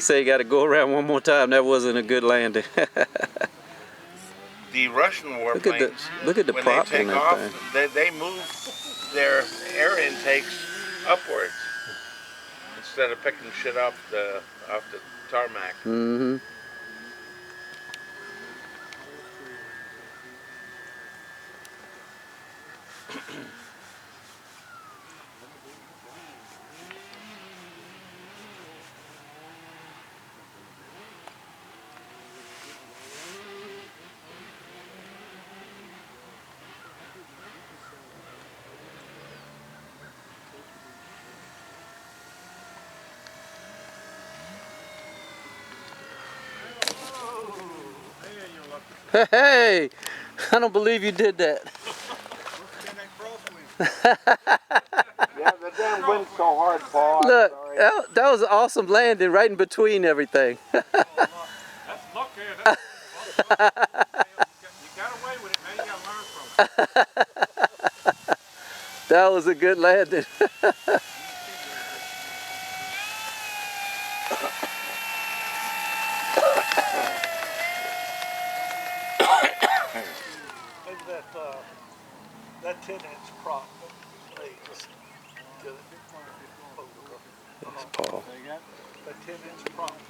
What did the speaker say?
Say you got to go around one more time. That wasn't a good landing. The Russian warplanes, look at the when prop they take on that off, thing. they move their air intakes upwards instead of picking shit off the tarmac. Mm-hmm. Hey, I don't believe you did that. Yeah, the damn wind's so hard, Paul. Look, that was an awesome landing right in between everything. That's luck there. You got away with it, man. You got to learn from it. That was a good landing. Maybe that 10-inch prop. Hey, just get it. That's Paul. That 10-inch prop.